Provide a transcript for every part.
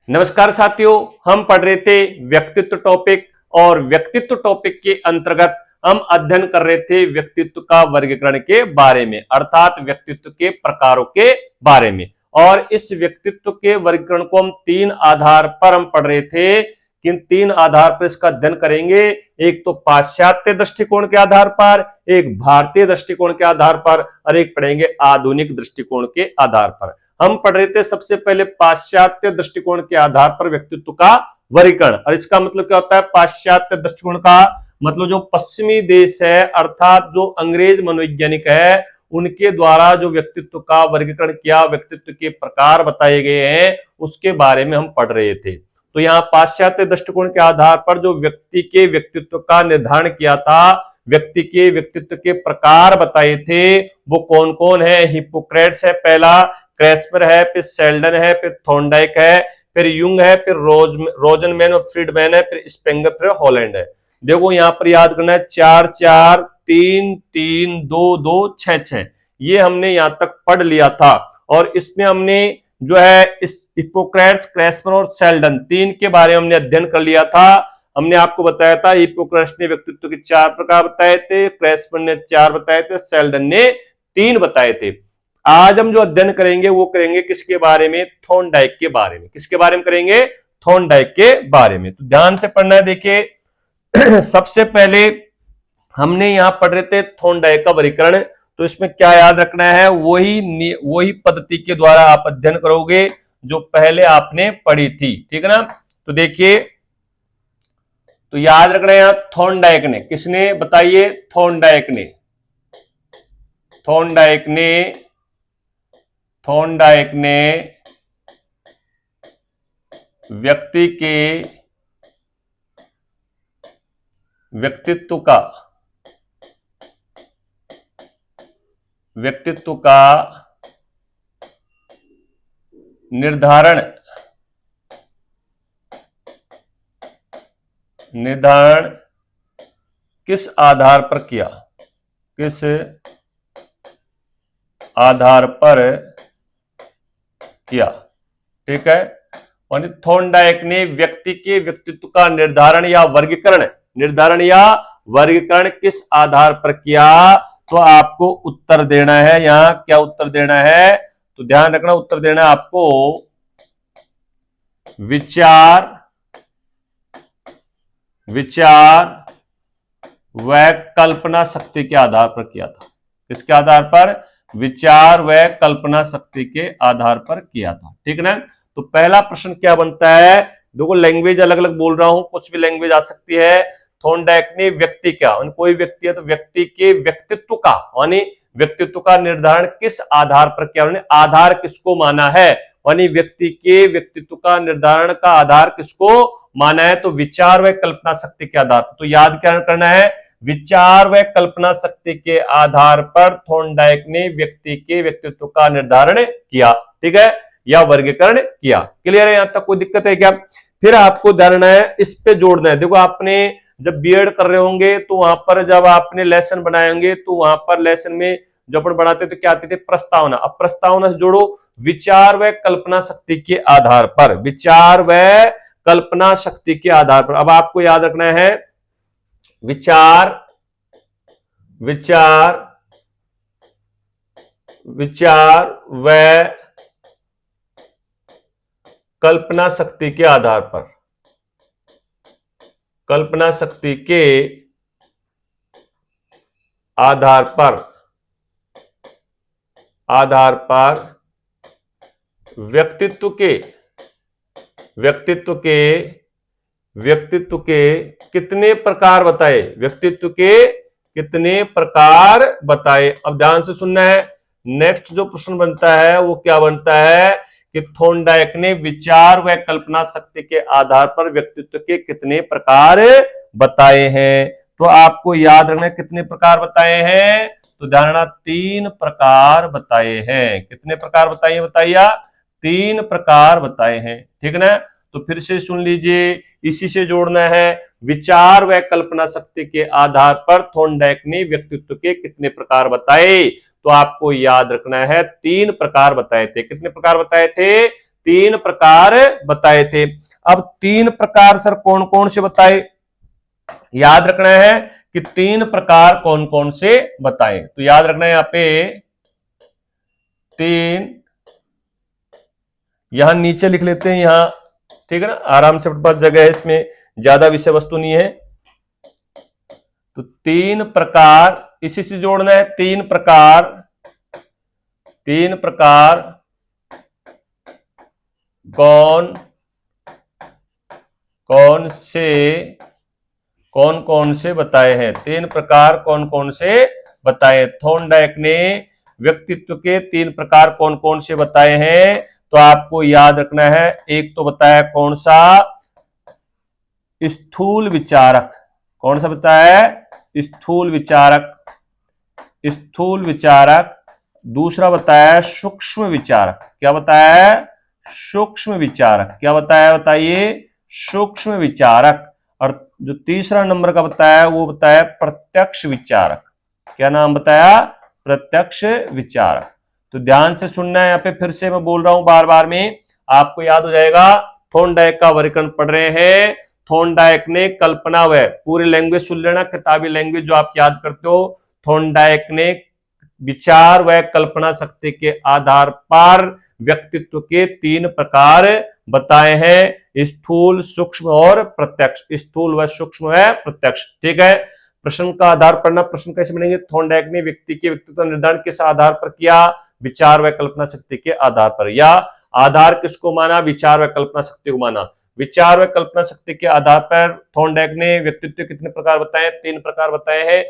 नमस्कार साथियों, हम पढ़ रहे थे व्यक्तित्व टॉपिक और व्यक्तित्व टॉपिक के अंतर्गत हम अध्ययन कर रहे थे व्यक्तित्व का वर्गीकरण के बारे में, अर्थात व्यक्तित्व के प्रकारों के बारे में। और इस व्यक्तित्व के वर्गीकरण को हम तीन आधार पर हम पढ़ रहे थे। किन तीन आधार पर इसका अध्ययन करेंगे? एक तो पाश्चात्य दृष्टिकोण के आधार पर, एक भारतीय दृष्टिकोण के आधार पर और एक पढ़ेंगे आधुनिक दृष्टिकोण के आधार पर। हम पढ़ रहे थे सबसे पहले पाश्चात्य दृष्टिकोण के आधार पर व्यक्तित्व का वर्गीकरण। और इसका मतलब क्या होता है? पाश्चात्य दृष्टिकोण का मतलब जो पश्चिमी देश है, अर्थात जो अंग्रेज मनोवैज्ञानिक है, उनके द्वारा जो व्यक्तित्व का वर्गीकरण किया, व्यक्तित्व के प्रकार बताए गए हैं, उसके बारे में हम पढ़ रहे थे। तो यहाँ पाश्चात्य दृष्टिकोण के आधार पर जो व्यक्ति के व्यक्तित्व का निर्धारण किया था, व्यक्ति के व्यक्तित्व के प्रकार बताए थे, वो कौन कौन है? हिप्पोक्रेट्स है पहला, क्रेस्पर है, फिर शेल्डन है, फिर थॉर्नडाइक है, फिर युंग है, फिर रोजनमैन और फ्रीडमैन है, फिर स्पेंगर, फिर हॉलैंड है। देखो यहाँ पर याद करना है 4 4 3 3 2 2 6 6, ये हमने यहां तक पढ़ लिया था। और इसमें हमने जो है इस हिप्पोक्रेट्स, क्रेस्पर और शेल्डन तीन के बारे में हमने अध्ययन कर लिया था। हमने आपको बताया था हिप्पोक्रेट्स ने व्यक्तित्व के 4 प्रकार बताए थे, क्रेस्पर ने 4 बताए थे, शेल्डन ने 3 बताए थे। आज हम जो अध्ययन करेंगे वो करेंगे किसके बारे में? थॉर्नडाइक के बारे में। किसके बारे में करेंगे? थॉर्नडाइक के बारे में। तो ध्यान से पढ़ना है। देखिए सबसे पहले हमने यहां पढ़ रहे थे थॉर्नडाइक का वर्गीकरण। तो इसमें क्या याद रखना है? वही पद्धति के द्वारा आप अध्ययन करोगे जो पहले आपने पढ़ी थी, ठीक है ना। तो देखिए, तो याद रखना है, यहां थॉर्नडाइक ने, किसने बताइए? थॉर्नडाइक ने व्यक्ति के व्यक्तित्व का निर्धारण किस आधार पर किया? किस आधार पर किया? ठीक है। और थॉर्नडाइक ने व्यक्ति के व्यक्तित्व का निर्धारण या वर्गीकरण किस आधार पर किया? तो आपको उत्तर देना है। यहां क्या उत्तर देना है? तो ध्यान रखना, उत्तर देना है आपको विचार व कल्पना शक्ति के आधार पर किया था। किसके आधार पर? विचार व कल्पना शक्ति के आधार पर किया था, ठीक है ना। तो पहला प्रश्न क्या बनता है? देखो लैंग्वेज अलग अलग बोल रहा हूं, कुछ भी लैंग्वेज आ सकती है। थॉर्नडाइक ने व्यक्ति क्या, कोई व्यक्ति है तो व्यक्ति के व्यक्तित्व का, यानी व्यक्तित्व का निर्धारण किस आधार पर किया? उन्होंने आधार किसको माना है? यानी व्यक्ति के व्यक्तित्व का निर्धारण का आधार किसको माना है? तो विचार व कल्पना शक्ति के आधार पर। तो याद क्या करना है? विचार व कल्पना शक्ति के आधार पर थॉर्नडाइक ने व्यक्ति के व्यक्तित्व का निर्धारण किया, ठीक है, या वर्गीकरण किया। क्लियर है? यहां तक कोई दिक्कत है क्या? फिर आपको ध्यान है, इस पे जोड़ना है। देखो आपने जब बीएड कर रहे होंगे तो वहां पर जब आपने लेसन बनाए होंगे तो वहां पर लेसन में जब अपन बनाते तो क्या आती थी? प्रस्तावना। अब प्रस्तावना से जोड़ो विचार व कल्पना शक्ति के आधार पर, विचार व कल्पना शक्ति के आधार पर। अब आपको याद रखना है विचार व कल्पना शक्ति के आधार पर, कल्पना शक्ति के आधार पर व्यक्तित्व के कितने प्रकार बताए? व्यक्तित्व के कितने प्रकार बताए? अब ध्यान से सुनना है। नेक्स्ट जो प्रश्न बनता है वो क्या बनता है कि थॉर्नडाइक ने विचार व कल्पना शक्ति के आधार पर व्यक्तित्व के कितने प्रकार बताए हैं? तो आपको याद रखना कितने प्रकार बताए हैं। तो ध्यान रखना 3 प्रकार बताए हैं। कितने प्रकार बताइए? बताइए 3 प्रकार बताए हैं, ठीक ना। तो फिर से सुन लीजिए, इसी से जोड़ना है। विचार व कल्पना शक्ति के आधार पर थॉर्नडाइक ने व्यक्तित्व के कितने प्रकार बताए? तो आपको याद रखना है 3 प्रकार बताए थे। कितने प्रकार बताए थे? तीन प्रकार बताए थे। अब तीन प्रकार सर कौन कौन से बताए, याद रखना है कि तीन प्रकार कौन कौन से बताए। तो याद रखना है यहां पे तीन, यहां नीचे लिख लेते हैं यहां, ठीक है ना, आराम से अपने पास जगह है, इसमें ज्यादा विषय वस्तु नहीं है। तो तीन प्रकार इसी से जोड़ना है, तीन प्रकार, तीन प्रकार कौन कौन से बताए हैं, तीन प्रकार कौन कौन से बताए। थॉर्नडाइक ने व्यक्तित्व के तीन प्रकार कौन कौन से बताए हैं, तो आपको याद रखना है, एक तो बताया कौन सा, स्थूल विचारक, कौन सा बताया है, स्थूल विचारक, स्थूल विचारक। दूसरा बताया सूक्ष्म विचारक, क्या बताया है, सूक्ष्म विचारक, क्या बताया बताइए, सूक्ष्म विचारक। और जो तीसरा नंबर का बताया वो बताया प्रत्यक्ष विचारक, क्या नाम बताया, प्रत्यक्ष विचारक। तो ध्यान से सुनना है, यहाँ पे फिर से मैं बोल रहा हूं बार बार में, आपको याद हो जाएगा। थॉर्नडाइक का वर्गीकरण पढ़ रहे हैं, थॉर्नडाइक ने कल्पना व, पूरी लैंग्वेज सुन लेना, किताबी लैंग्वेज जो आप याद करते हो। थॉर्नडाइक ने विचार व कल्पना शक्ति के आधार पर व्यक्तित्व के तीन प्रकार बताए हैं, स्थूल, सूक्ष्म और प्रत्यक्ष। स्थूल व सूक्ष्म है प्रत्यक्ष, ठीक है। प्रश्न का आधार पढ़ना, प्रश्न कैसे बनेंगे, थॉर्नडाइक ने व्यक्ति के व्यक्तित्व निर्धारण किस आधार पर किया, विचार व कल्पना शक्ति के आधार पर। या आधार किसको माना, विचार व कल्पना शक्ति को माना। विचार व कल्पना शक्ति के आधार पर थॉर्नडाइक ने व्यक्तित्व के कितने प्रकार बताए, तीन प्रकार बताए हैं।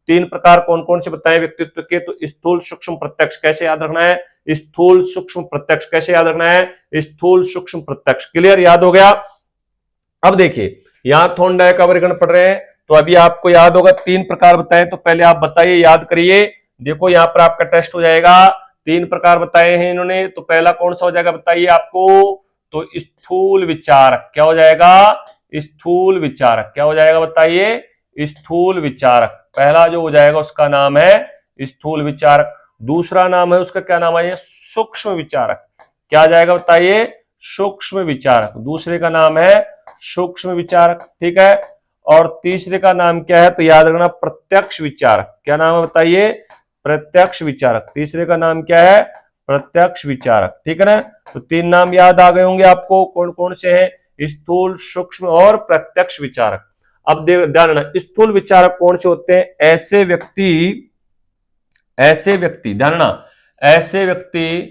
तीन प्रकार कौन कौन से बताए व्यक्तित्व के, तो स्थूल, सूक्ष्म, प्रत्यक्ष। कैसे याद रखना है, स्थूल, सूक्ष्म, प्रत्यक्ष। कैसे याद रखना है, स्थूल, सूक्ष्म, प्रत्यक्ष। क्लियर, याद हो गया। अब देखिए यहां थॉर्नडाइक का वर्गीकरण पढ़ रहे हैं, तो अभी आपको याद होगा तीन प्रकार बताए, तो पहले आप बताइए, याद करिए। देखो यहां पर आपका टेस्ट हो जाएगा, तीन प्रकार बताए हैं इन्होंने, तो पहला कौन सा हो जाएगा बताइए आपको, तो स्थूल विचारक। क्या हो जाएगा, स्थूल विचारक। क्या हो जाएगा बताइए, स्थूल विचारक। पहला जो हो जाएगा उसका नाम है स्थूल विचारक। दूसरा नाम है उसका, क्या नाम है, सूक्ष्म विचारक। क्या आ जाएगा बताइए, सूक्ष्म विचारक। दूसरे का नाम है सूक्ष्म विचारक, ठीक है। और तीसरे का नाम क्या है, तो याद रखना प्रत्यक्ष विचारक। क्या नाम है बताइए, प्रत्यक्ष विचारक। तीसरे का नाम क्या है, प्रत्यक्ष विचारक, ठीक है ना। तो तीन नाम याद आ गए होंगे आपको, कौन कौन से हैं, स्थूल, सूक्ष्म और प्रत्यक्ष विचारक। अब ध्यान रखना, स्थूल विचारक कौन से होते हैं, ऐसे व्यक्ति, ध्यान रखना, ऐसे व्यक्ति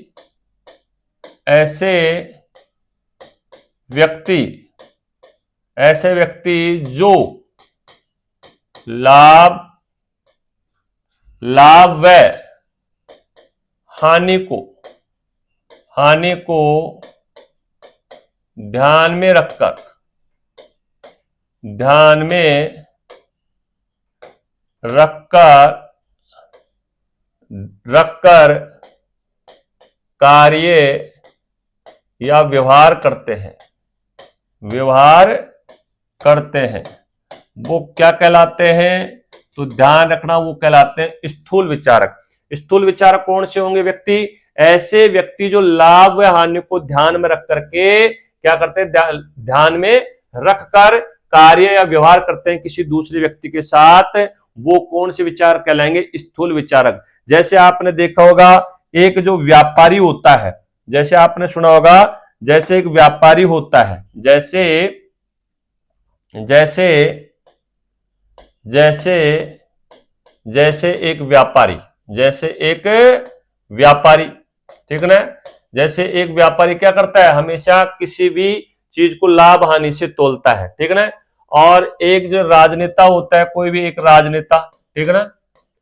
जो लाभ व हानि को ध्यान में रखकर कार्य या व्यवहार करते हैं, वो क्या कहलाते हैं, तो ध्यान रखना, वो कहलाते हैं स्थूल विचारक। स्थूल विचारक कौन से होंगे व्यक्ति, ऐसे व्यक्ति जो लाभ व हानि को ध्यान में रख करके क्या करते हैं, ध्यान में रखकर कार्य या व्यवहार करते हैं किसी दूसरे व्यक्ति के साथ, वो कौन से विचार कहलाएंगे, स्थूल विचारक। जैसे आपने देखा होगा एक जो व्यापारी होता है, जैसे आपने सुना होगा, जैसे एक व्यापारी होता है, जैसे एक व्यापारी, ठीक है ना। जैसे एक व्यापारी क्या करता है, हमेशा किसी भी चीज को लाभ हानि से तोलता है, ठीक है ना। और एक जो राजनेता होता है, कोई भी एक राजनेता, ठीक है ना,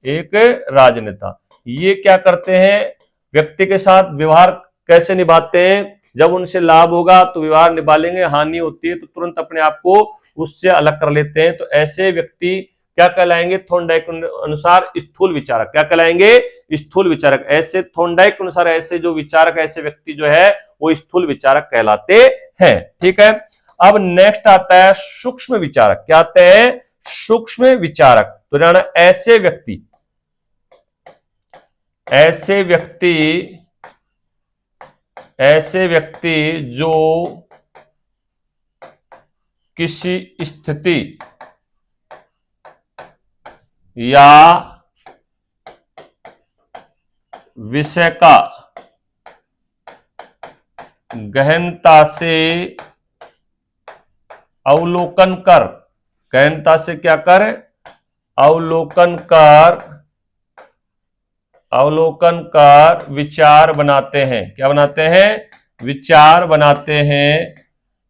एक राजनेता, ये क्या करते हैं, व्यक्ति के साथ व्यवहार कैसे निभाते हैं, जब उनसे लाभ होगा तो व्यवहार निभा लेंगे, हानि होती है तो तुरंत अपने आप को उससे अलग कर लेते हैं। तो ऐसे व्यक्ति क्या कहलाएंगे, थॉर्नडाइक अनुसार स्थूल विचारक। क्या कहलाएंगे, स्थूल विचारक। ऐसे थॉर्नडाइक के अनुसार ऐसे जो विचारक, ऐसे व्यक्ति जो है वो स्थूल विचारक कहलाते हैं, ठीक है। अब नेक्स्ट आता है सूक्ष्म विचारक। क्या आते हैं, सूक्ष्म विचारक। तो जाना ऐसे ऐसे व्यक्ति जो किसी स्थिति या विषय का गहनता से अवलोकन कर, गहनता से क्या कर, अवलोकन कर विचार बनाते हैं। क्या बनाते हैं? विचार बनाते हैं,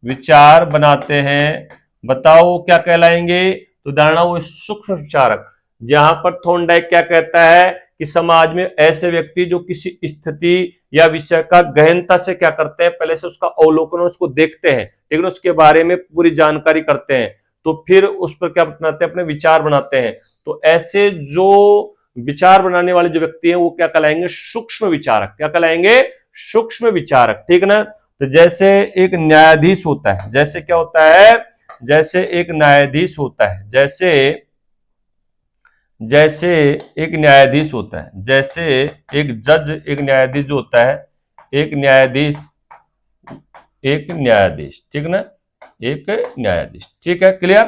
विचार बनाते हैं। बताओ क्या कहलाएंगे? तो धारणा वो सूक्ष्म विचारक। जहां पर थॉर्नडाइक क्या कहता है कि समाज में ऐसे व्यक्ति जो किसी स्थिति या विषय का गहनता से क्या करते हैं, पहले से उसका अवलोकन, उसको देखते हैं, ठीक है, उसके बारे में पूरी जानकारी करते हैं, तो फिर उस पर क्या बनाते हैं, अपने विचार बनाते हैं। तो ऐसे जो विचार बनाने वाले जो व्यक्ति हैं वो क्या कहलाएंगे? सूक्ष्म विचारक। क्या कहलाएंगे? सूक्ष्म विचारक, ठीक ना। तो जैसे एक न्यायाधीश होता है, जैसे क्या होता है, जैसे एक न्यायाधीश होता है, जैसे एक न्यायाधीश होता है, जैसे एक जज, एक न्यायाधीश जो होता है, एक न्यायाधीश, ठीक ना, एक न्यायाधीश, ठीक है, क्लियर।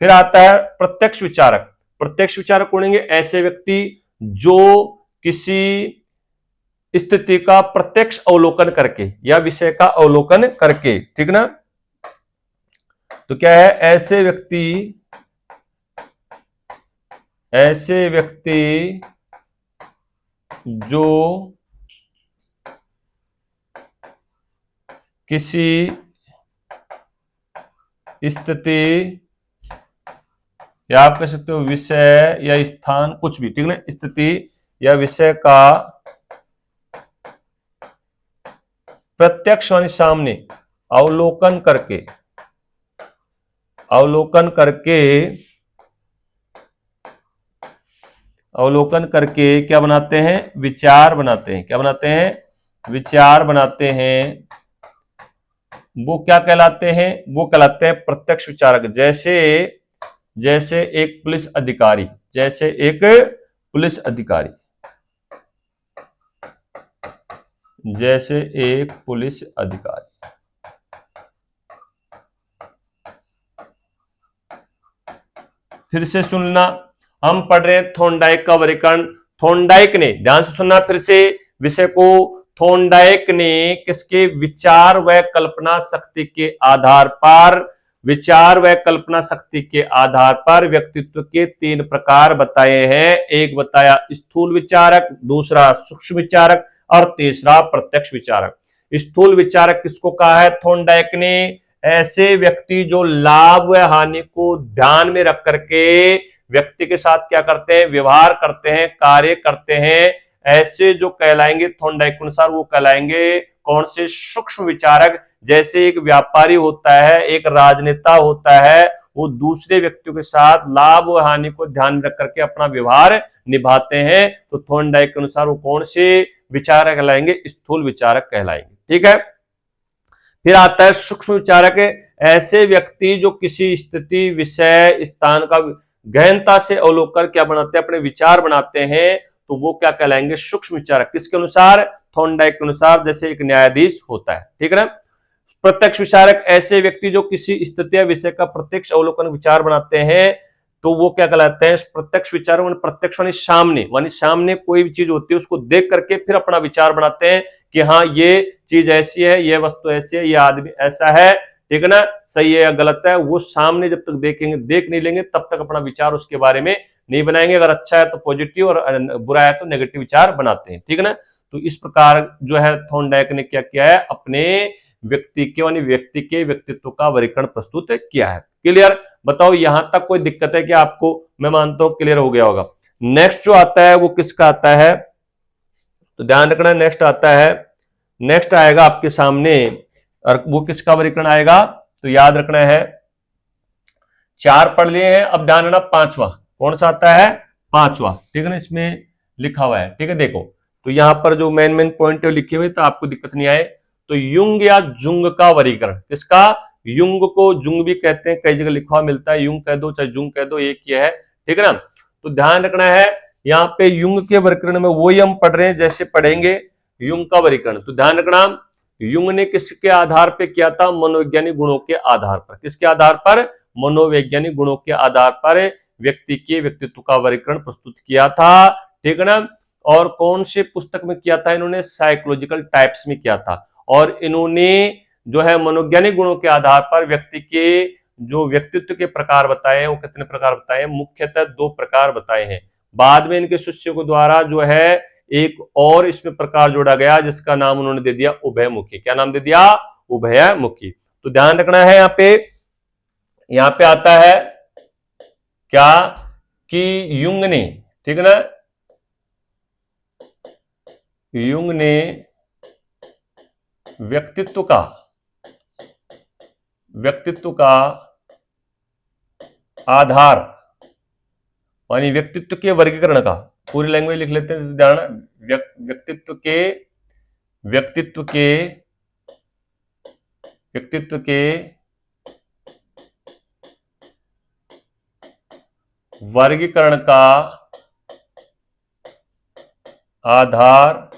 फिर आता है प्रत्यक्ष विचारक। प्रत्यक्ष विचारक कौन होंगे? ऐसे व्यक्ति जो किसी स्थिति का प्रत्यक्ष अवलोकन करके या विषय का अवलोकन करके, ठीक ना। तो क्या है? ऐसे व्यक्ति जो किसी स्थिति या आप कह सकते हो विषय या स्थान, कुछ भी, ठीक ना, स्थिति या विषय का प्रत्यक्ष यानी सामने अवलोकन करके क्या बनाते हैं? विचार बनाते हैं। क्या बनाते हैं? विचार बनाते हैं। वो क्या कहलाते हैं? वो कहलाते हैं प्रत्यक्ष विचारक। जैसे एक पुलिस अधिकारी, फिर से सुनना, हम पढ़ रहे हैं थॉर्नडाइक का वर्गीकरण। थॉर्नडाइक ने, ध्यान से सुनना फिर से विषय को, थॉर्नडाइक ने किसके? विचार व कल्पना शक्ति के आधार पर व्यक्तित्व के 3 प्रकार बताए हैं। एक बताया स्थूल विचारक, दूसरा सूक्ष्म विचारक और तीसरा प्रत्यक्ष विचारक। स्थूल विचारक किसको कहा है थॉर्नडाइक ने? ऐसे व्यक्ति जो लाभ व हानि को ध्यान में रख करके व्यक्ति के साथ क्या करते हैं? व्यवहार करते हैं, कार्य करते हैं। ऐसे जो कहलाएंगे थॉर्नडाइक के अनुसार, वो कहलाएंगे कौन से? सूक्ष्म विचारक। जैसे एक व्यापारी होता है, एक राजनेता होता है, वो दूसरे व्यक्तियों के साथ लाभ व हानि को ध्यान में रख करके अपना व्यवहार निभाते हैं। तो थॉर्नडाइक के अनुसार वो कौन से विचारक कहलाएंगे? स्थूल विचारक कहलाएंगे, ठीक है। फिर आता है सूक्ष्म विचारक। ऐसे व्यक्ति जो किसी स्थिति, विषय, स्थान का गहनता से अवलोकन क्या बनाते हैं? अपने विचार बनाते हैं। तो वो क्या कहलाएंगे? सूक्ष्म विचारक। किसके अनुसार? थॉर्नडाइक के अनुसार। जैसे एक न्यायाधीश होता है, ठीक है ना। प्रत्यक्ष विचारक, ऐसे व्यक्ति जो किसी स्थिति या विषय का प्रत्यक्ष अवलोकन विचार बनाते हैं, तो वो क्या कहलाते हैं? प्रत्यक्ष विचारक। प्रत्यक्ष सामने कोई भी चीज होती है उसको देख करके फिर अपना विचार बनाते हैं कि हाँ ये चीज ऐसी है, ये वस्तु ऐसी है, ये आदमी ऐसा है, ठीक है ना, सही है या गलत है। वो सामने जब तक देख नहीं लेंगे तब तक अपना विचार उसके बारे में नहीं बनाएंगे। अगर अच्छा है तो पॉजिटिव और बुरा है तो नेगेटिव विचार बनाते हैं, ठीक है ना। तो इस प्रकार जो है थॉर्नडाइक ने क्या किया है? अपने व्यक्ति के व्यक्तित्व का वर्गीकरण प्रस्तुत किया है। क्लियर? बताओ यहां तक कोई दिक्कत है कि आपको? मैं मानता हूं क्लियर हो गया होगा। नेक्स्ट जो आता है वो किसका आता है? तो ध्यान रखना, नेक्स्ट आएगा आपके सामने, और वो किसका वर्गीकरण आएगा? तो याद रखना है, 4 पढ़ लिए हैं, अब ध्यान रखना 5वां कौन सा आता है? 5वां, ठीक है ना, इसमें लिखा हुआ है, ठीक है। देखो तो यहां पर जो मेन पॉइंट है लिखे हुए, तो आपको दिक्कत नहीं आए। तो युंग या जुंग का वर्गीकरण। किसका? युंग को जुंग भी कहते हैं, कई जगह लिखा हुआ मिलता है, युंग कह दो चाहे जुंग कह दो, एक ही है, ठीक है ना। तो ध्यान रखना है, यहाँ पे युंग के वर्गीकरण में वही हम पढ़ रहे हैं जैसे पढ़ेंगे युंग का वर्गीकरण। तो ध्यान रखना, युंग ने किसके आधार पे किया था? मनोवैज्ञानिक गुणों के आधार पर। किसके आधार पर? मनोवैज्ञानिक गुणों के आधार पर व्यक्ति के व्यक्तित्व का वर्गीकरण प्रस्तुत किया था, ठीक है ना। और कौन से पुस्तक में किया था इन्होंने? साइकोलॉजिकल टाइप्स में किया था। और इन्होंने जो है मनोवैज्ञानिक गुणों के आधार पर व्यक्ति के जो व्यक्तित्व के प्रकार बताए हैं, वो कितने प्रकार बताए हैं? मुख्यतः 2 प्रकार बताए हैं। बाद में इनके शिष्यों को द्वारा जो है एक और इसमें प्रकार जोड़ा गया, जिसका नाम उन्होंने दे दिया उभयमुखी। क्या नाम दे दिया? उभयमुखी। तो ध्यान रखना है यहां पे आता है क्या कि युंग ने, ठीक है ना, युंग ने व्यक्तित्व का आधार यानी व्यक्तित्व के वर्गीकरण का, पूरी लैंग्वेज लिख लेते हैं ध्यान, व्यक्तित्व के वर्गीकरण का आधार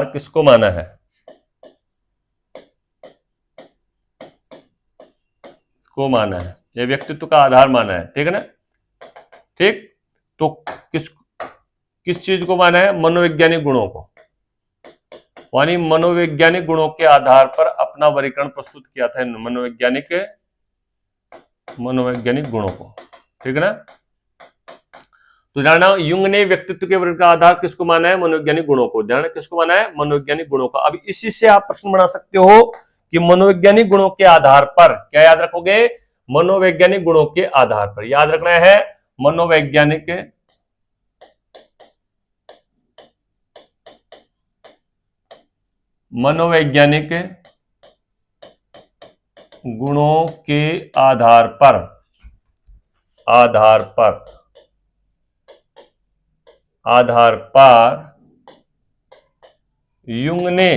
किसको माना है? को माना है, ये व्यक्तित्व का आधार माना है, ठीक है ना। ठीक, तो किस चीज को माना है? मनोवैज्ञानिक गुणों को, यानी मनोवैज्ञानिक गुणों के आधार पर अपना वर्गीकरण प्रस्तुत किया था मनोवैज्ञानिक गुणों को, ठीक है ना। तो जानना, युंग ने व्यक्तित्व के वर्ग का आधार किसको माना है? मनोवैज्ञानिक गुणों को। जानना किसको माना है? मनोवैज्ञानिक गुणों का। अब इसी से आप प्रश्न बना सकते हो कि मनोवैज्ञानिक गुणों के आधार पर, क्या याद रखोगे? मनोवैज्ञानिक गुणों के आधार पर याद रखना है मनोवैज्ञानिक गुणों के आधार पर युंग ने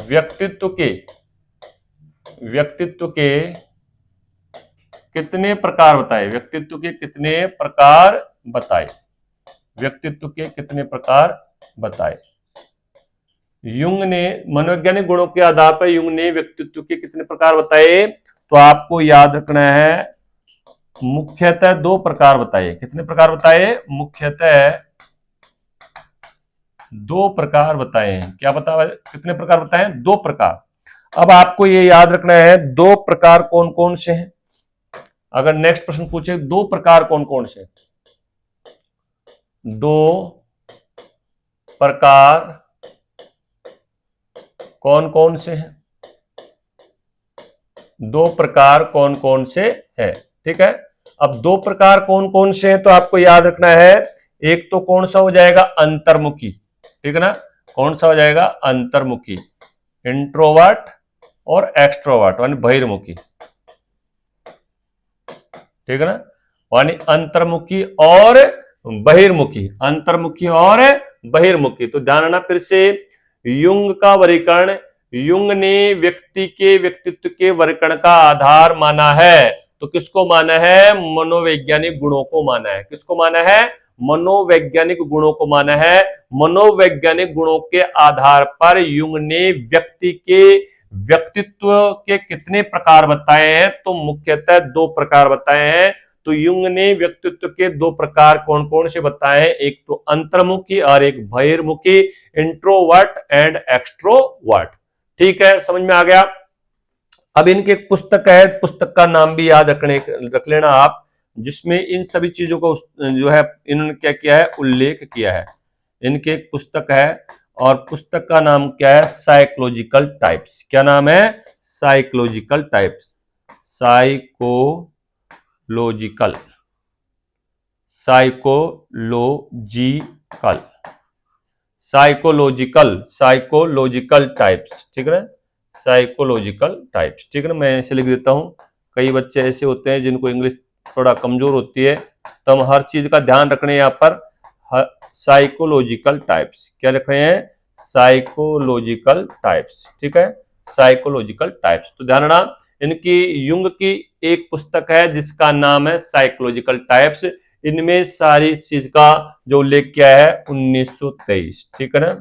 व्यक्तित्व के कितने प्रकार बताए? व्यक्तित्व के कितने प्रकार बताए? युंग ने मनोवैज्ञानिक गुणों के आधार पर युंग ने व्यक्तित्व के कितने प्रकार बताए? तो आपको याद रखना है मुख्यतः 2 प्रकार बताए। कितने प्रकार बताए? मुख्यतः 2 प्रकार बताए हैं। क्या बताया? कितने प्रकार बताए? 2 प्रकार। अब आपको ये याद रखना है 2 प्रकार कौन कौन से हैं। अगर नेक्स्ट प्रश्न पूछे 2 प्रकार कौन कौन से? 2 प्रकार कौन कौन से हैं? 2 प्रकार कौन कौन से है, ठीक है। अब 2 प्रकार कौन कौन से हैं तो आपको याद रखना है, एक तो कौन सा हो जाएगा? अंतर्मुखी, ठीक है ना। कौन सा हो जाएगा? अंतर्मुखी, इंट्रोवर्ट और एक्सट्रोवर्ट यानी बहिर्मुखी, ठीक है ना। यानी अंतर्मुखी और बहिर्मुखी, तो ध्यान रखना फिर से, युंग का वर्गीकरण, युंग ने व्यक्ति के व्यक्तित्व के वर्गीकरण का आधार माना है। तो किसको माना है? मनोवैज्ञानिक गुणों को माना है। किसको माना है? मनोवैज्ञानिक गुणों को माना है। मनोवैज्ञानिक गुणों के आधार पर युंग ने व्यक्ति के व्यक्तित्व के कितने प्रकार बताए हैं? तो मुख्यतः 2 प्रकार बताए हैं। तो युंग ने व्यक्तित्व के 2 प्रकार कौन कौन से बताए हैं? एक तो अंतर्मुखी और एक बहिर्मुखी, इंट्रोवर्ट एंड एक्सट्रोवर्ट। ठीक है, समझ में आ गया। अब इनकी एक पुस्तक है, पुस्तक का नाम भी याद रख लेना आप, जिसमें इन सभी चीजों को जो है इन्होंने क्या किया है? उल्लेख किया है। इनकी एक पुस्तक है और पुस्तक का नाम क्या है? Psychological types. क्या नाम है? Psychological types. साइकोलॉजिकल टाइप्स, ठीक है ना। साइकोलॉजिकल टाइप्स, ठीक है ना। मैं ऐसे लिख देता हूं, कई बच्चे ऐसे होते हैं जिनको इंग्लिश थोड़ा कमजोर होती है, तो हम हर चीज का ध्यान रख रहे हैं यहाँ पर। साइकोलॉजिकल टाइप्स, क्या लिख रहे हैं? साइकोलॉजिकल टाइप्स, ठीक है, साइकोलॉजिकल टाइप्स। तो ध्यान रखना, इनकी युंग की एक पुस्तक है जिसका नाम है साइकोलॉजिकल टाइप्स। इनमें सारी चीज का जो उल्लेख किया है 1923, ठीक है ना।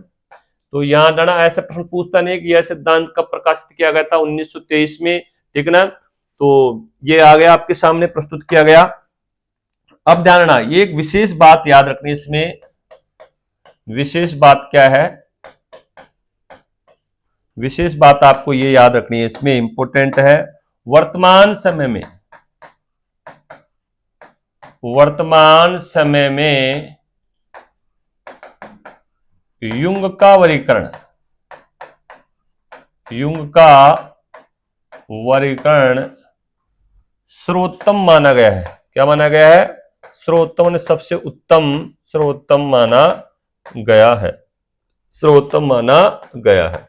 तो यहाँ डाना ऐसा प्रश्न पूछता नहीं कि यह सिद्धांत कब प्रकाशित किया गया था, 1923 में, ठीक है ना। तो ये आ गया आपके सामने प्रस्तुत किया गया। अब ध्यान रखना, ये एक विशेष बात याद रखनी, इसमें विशेष बात क्या है, विशेष बात आपको ये याद रखनी है, इसमें इंपॉर्टेंट है। वर्तमान समय में युंग का वर्गीकरण सर्वोत्तम माना गया है। क्या माना गया है? सर्वोत्तम, सबसे उत्तम, सर्वोत्तम माना गया है, सर्वोत्तम माना गया है।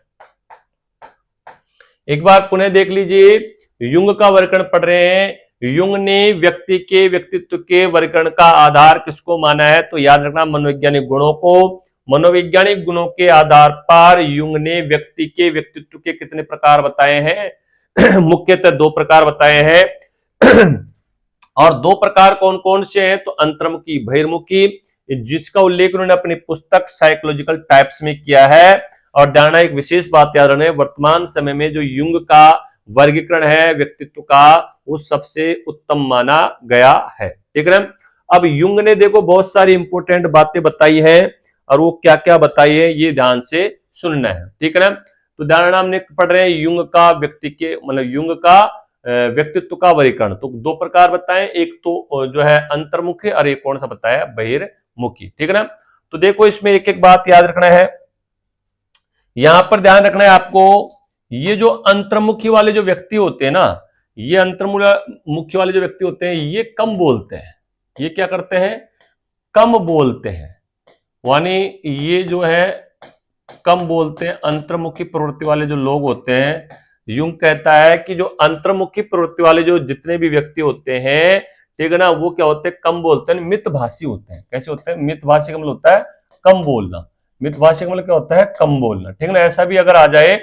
एक बार पुनः देख लीजिए, युंग का वर्गीकरण पढ़ रहे हैं। युंग ने व्यक्ति के व्यक्तित्व के वर्गीकरण का आधार किसको माना है? तो याद रखना, मनोवैज्ञानिक गुणों को। मनोवैज्ञानिक गुणों के आधार पर युंग ने व्यक्ति के व्यक्तित्व के कितने प्रकार बताए हैं? मुख्यतः 2 प्रकार बताए हैं। और 2 प्रकार कौन कौन से हैं? तो अंतर्मुखी, बहिर्मुखी, जिसका उल्लेख उन्होंने अपनी पुस्तक साइकोलॉजिकल टाइप्स में किया है। और ध्यान, एक विशेष बात याद रखना, वर्तमान समय में जो युंग का वर्गीकरण है व्यक्तित्व का, वो सबसे उत्तम माना गया है, ठीक है ना। अब युंग ने देखो बहुत सारी इंपॉर्टेंट बातें बताई है, और वो क्या क्या बताई है ये ध्यान से सुनना है, ठीक है ना। तो ध्यान, हमने पढ़ रहे हैं युंग का व्यक्ति के मतलब युंग का व्यक्तित्व का वर्गीकरण। तो 2 प्रकार बताएं, एक तो जो है अंतर्मुखी और एक कौन सा बताया? बहिर्मुखी, ठीक है ना। तो देखो इसमें एक एक बात याद रखना है। यहां पर ध्यान रखना है आपको, ये जो अंतर्मुखी वाले जो व्यक्ति होते हैं ना, ये अंतर्मुखी वाले जो व्यक्ति होते हैं, ये कम बोलते हैं। ये क्या करते हैं? कम बोलते हैं, यानी ये जो है कम बोलते हैं। अंतर्मुखी प्रवृत्ति वाले जो लोग होते हैं, युंग कहता है कि जो अंतर्मुखी प्रवृत्ति वाले जो जितने भी व्यक्ति होते हैं, ठीक है ना, वो क्या होते हैं? कम बोलते हैं, मितभाषी होते हैं। कैसे होते हैं? मितभाषी का मतलब होता है कम बोलना। मितभाषी का मतलब क्या होता है? कम बोलना, ठीक है ना। ऐसा भी अगर आ जाए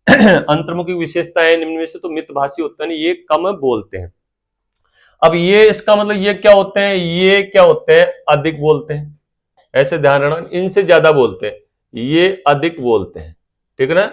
अंतर्मुखी विशेषताएं निम्न में से, तो मितभाषी होते हैं, ये कम बोलते हैं। अब ये इसका मतलब ये क्या होते हैं? ये क्या होते हैं? अधिक बोलते हैं। ऐसे ध्यान रखना, इनसे ज्यादा बोलते हैं, ये अधिक बोलते हैं, ठीक है ना।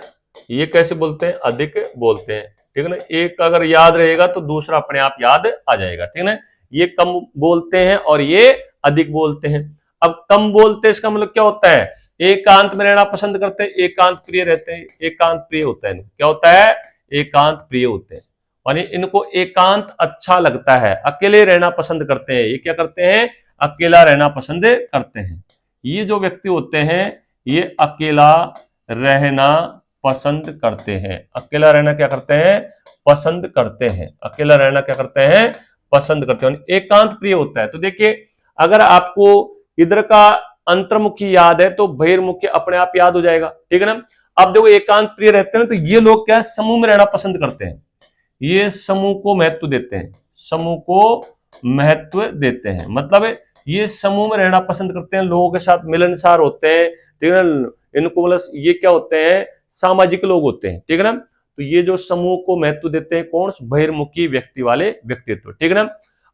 ये कैसे बोलते हैं? अधिक बोलते हैं, ठीक है ना। एक अगर याद रहेगा तो दूसरा अपने आप याद आ जाएगा, ठीक है ना। ये कम बोलते हैं और ये अधिक बोलते हैं। अब कम बोलते हैं इसका मतलब क्या होता है? एकांत में रहना पसंद करते हैं, एकांत प्रिय रहते हैं। एकांत प्रिय होता है, क्या होता है? एकांत प्रिय होते हैं, यानी इनको एकांत अच्छा लगता है, अकेले रहना पसंद करते हैं। ये क्या करते हैं? अकेला रहना पसंद करते हैं। ये जो व्यक्ति होते हैं, ये अकेला रहना पसंद करते हैं। अकेला रहना क्या करते हैं? पसंद करते हैं। अकेला रहना क्या करते हैं? पसंद करते हैं, एकांत प्रिय होता है। तो देखिए, अगर आपको इधर का अंतर्मुखी याद है तो बहिर्मुखी अपने आप याद हो जाएगा, ठीक है ना। अब देखो, एकांत प्रिय रहते हैं तो ये लोग क्या है? समूह में रहना पसंद करते हैं। ये समूह को महत्व देते हैं, समूह को महत्व देते हैं, मतलब ये समूह में रहना पसंद करते हैं, लोगों के साथ मिलनसार होते हैं, ठीक है ना। इनको मतलब ये क्या होते हैं? सामाजिक लोग होते हैं, ठीक है ना। तो ये जो समूह को महत्व देते हैं, कौन? बहिर्मुखी व्यक्ति वाले व्यक्तित्व, ठीक है ना।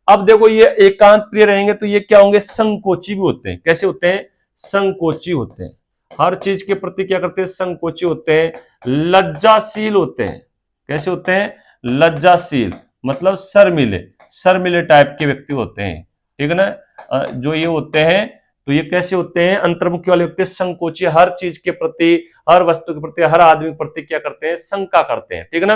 अब देखो, ये एकांत प्रिय रहेंगे तो ये क्या होंगे? संकोची भी होते हैं। कैसे होते हैं? संकोची होते हैं, हर चीज के प्रति क्या करते हैं? संकोची होते हैं। लज्जाशील होते हैं। कैसे होते हैं? लज्जाशील, मतलब शर्मिले टाइप के व्यक्ति होते हैं, ठीक है ना। जो ये होते हैं, तो ये कैसे होते हैं? अंतर्मुखी वाले व्यक्ति संकोची, हर चीज के प्रति, हर वस्तु के प्रति, हर आदमी के प्रति क्या करते हैं? शंका करते हैं, ठीक है ना।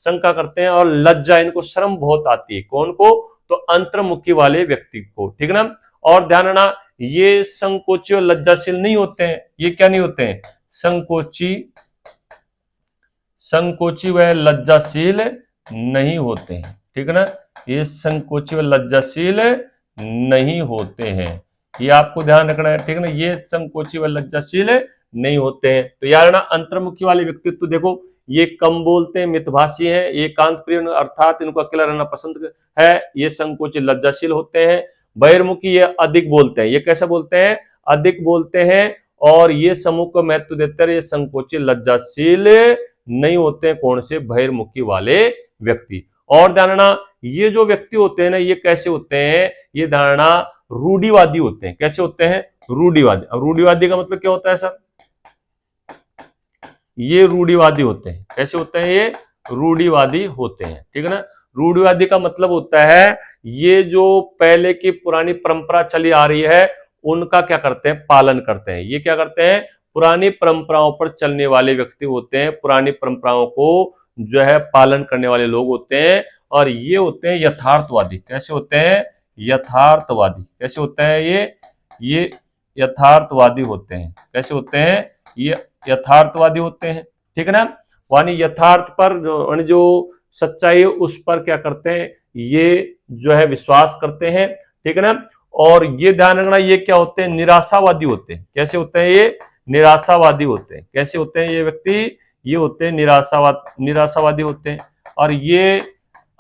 शंका करते हैं, और लज्जा, इनको शर्म बहुत आती है। कौन को? तो अंतर्मुखी वाले व्यक्ति को, ठीक है ना। और ध्यान रखना, ये संकोची और लज्जाशील नहीं होते हैं। ये क्या नहीं होते हैं? संकोची व लज्जाशील नहीं होते हैं, ठीक है ना। ये संकोची व लज्जाशील नहीं होते हैं, ये आपको ध्यान रखना है, ठीक है ना। ये संकोची व लज्जाशील नहीं होते हैं। तो यार ना, अंतर्मुखी वाले व्यक्तित्व देखो, ये कम बोलते हैं, मितभाषी है, एकांत प्रिय अर्थात इनको अकेला रहना पसंद है, ये संकोची लज्जाशील होते हैं। बहिर्मुखी ये अधिक बोलते हैं। ये कैसे बोलते हैं? अधिक बोलते हैं, और ये समूह को महत्व देते हैं। ये संकोची लज्जाशील नहीं होते हैं। कौन से? बहिर्मुखी वाले व्यक्ति। और धारणा, ये जो व्यक्ति होते हैं ना, ये कैसे होते हैं? ये धारणा रूढ़िवादी होते हैं। कैसे होते हैं? रूढ़िवादी। अब रूढ़िवादी का मतलब क्या होता है सर? ये रूढ़िवादी होते हैं। कैसे होते हैं? ये रूढ़िवादी होते हैं, ठीक है ना। रूढ़िवादी का मतलब होता है ये जो पहले की पुरानी परंपरा चली आ रही है उनका क्या करते हैं? पालन करते हैं। ये क्या करते हैं? पुरानी परंपराओं पर चलने वाले व्यक्ति होते हैं, पुरानी परंपराओं को जो है पालन करने वाले लोग होते हैं, और ये होते हैं यथार्थवादी। कैसे होते हैं? यथार्थवादी। कैसे होते हैं? ये यथार्थवादी होते हैं। कैसे होते हैं? ये यथार्थवादी होते हैं, ठीक है ना। यानी यथार्थ पर जो सच्चाई है उस पर क्या करते हैं? ये जो है विश्वास करते हैं, ठीक है ना। और ये ध्यान रखना, ये क्या होते हैं? निराशावादी होते हैं। कैसे होते हैं? ये निराशावादी होते हैं। कैसे होते हैं ये व्यक्ति? ये होते हैं निराशावादी होते हैं। और ये